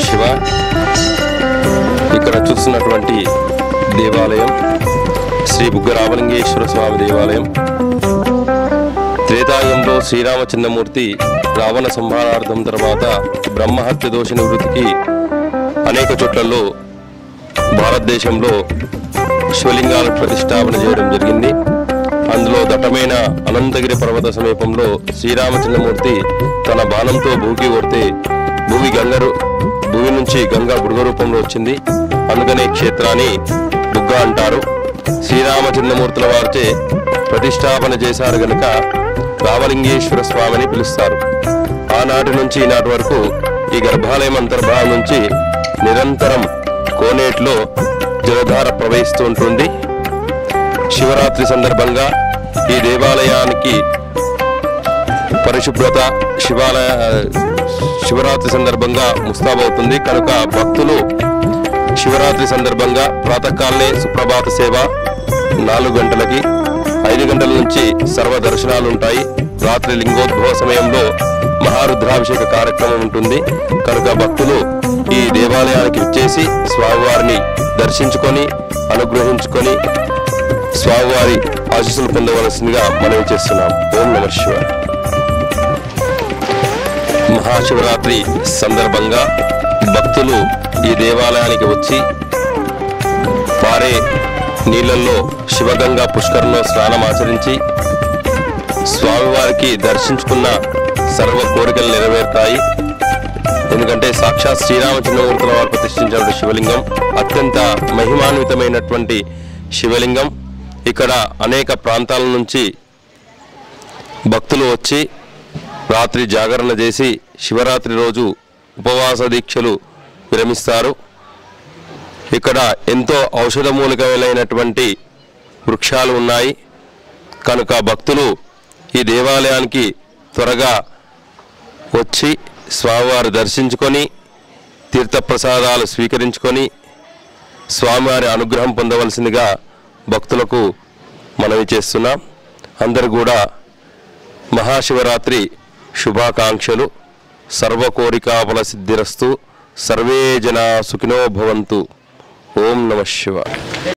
శివ. ఇక్కడ చూస్తున్నటువంటి దేవాలయం శ్రీ బుగ్గ రామలింగేశ్వర స్వామి దేవాలయం. త్రేతాయుగంలో శ్రీరామచంద్రమూర్తి రావణ సంహారార్థం తర్వాత బ్రహ్మహత్య దోష నివృత్తికి అనేక చోట్లలో భారతదేశంలో శివలింగాల ప్రతిష్టాపన చేయడం జరిగింది. అందులో దట్టమైన అనంతగిరి పర్వత సమీపంలో శ్రీరామచంద్రమూర్తి తన బాణంతో భూమికి కొడితే భూమి నుంచి గంగా బుడగ రూపంలో వచ్చింది. అందుకనే క్షేత్రాన్ని బుగ్గ అంటారు. శ్రీరామచంద్రమూర్తుల వారిచే ప్రతిష్టాపన చేశారు గనుక రామలింగేశ్వర స్వామిని పిలుస్తారు. ఆనాటి నుంచి ఈనాటి వరకు ఈ గర్భాలయం అంతర్భాగం నుంచి నిరంతరం కోనేటిలో జలధార ప్రవహిస్తూ ఉంటుంది. శివరాత్రి సందర్భంగా ఈ దేవాలయానికి పరిశుభ్రత శివరాత్రి సందర్భంగా ముస్తాబవుతుంది కనుక భక్తులు శివరాత్రి సందర్భంగా ప్రాతకాలనే సుప్రభాత సేవ 4 గంటలకి 5 గంటల నుంచి సర్వ దర్శనాలు ఉంటాయి. రాత్రి లింగోద్భవ సమయంలో మహారుద్రాభిషేక కార్యక్రమం ఉంటుంది కనుక భక్తులు ఈ దేవాలయానికి వచ్చేసి స్వామివారిని దర్శించుకొని అనుగ్రహించుకొని స్వామివారి ఆశీస్సులు పొందవలసిందిగా మనవి చేస్తున్నాం. ఓం నమః శివాయ. మహాశివరాత్రి సందర్భంగా భక్తులు ఈ దేవాలయానికి వచ్చి పారే నీళ్ళల్లో శివగంగా పుష్కరంలో స్నానం ఆచరించి స్వామివారికి దర్శించుకున్న సర్వ కోరికలు నెరవేరుతాయి. ఎందుకంటే సాక్షాత్ శ్రీరామచంద్రమూర్తుల వారు ప్రతిష్ఠించిన శివలింగం అత్యంత మహిమాన్వితమైనటువంటి శివలింగం. ఇక్కడ అనేక ప్రాంతాల నుంచి భక్తులు వచ్చి రాత్రి జాగరణ చేసి శివరాత్రి రోజు ఉపవాస దీక్షలు విరమిస్తారు. ఇక్కడ ఎంతో ఔషధ మూలికలైనటువంటి వృక్షాలు ఉన్నాయి కనుక భక్తులు ఈ దేవాలయానికి త్వరగా వచ్చి స్వామివారి దర్శించుకొని తీర్థప్రసాదాలు స్వీకరించుకొని స్వామివారి అనుగ్రహం పొందవలసిందిగా భక్తులకు మనవి చేస్తున్నాం. అందరూ కూడా మహాశివరాత్రి శుభాకాంక్షలు. సర్వకోరికాఫల సిద్ధిరస్తు. సర్వే జనా సుఖినో భవంతు. ఓం నమః శివాయ.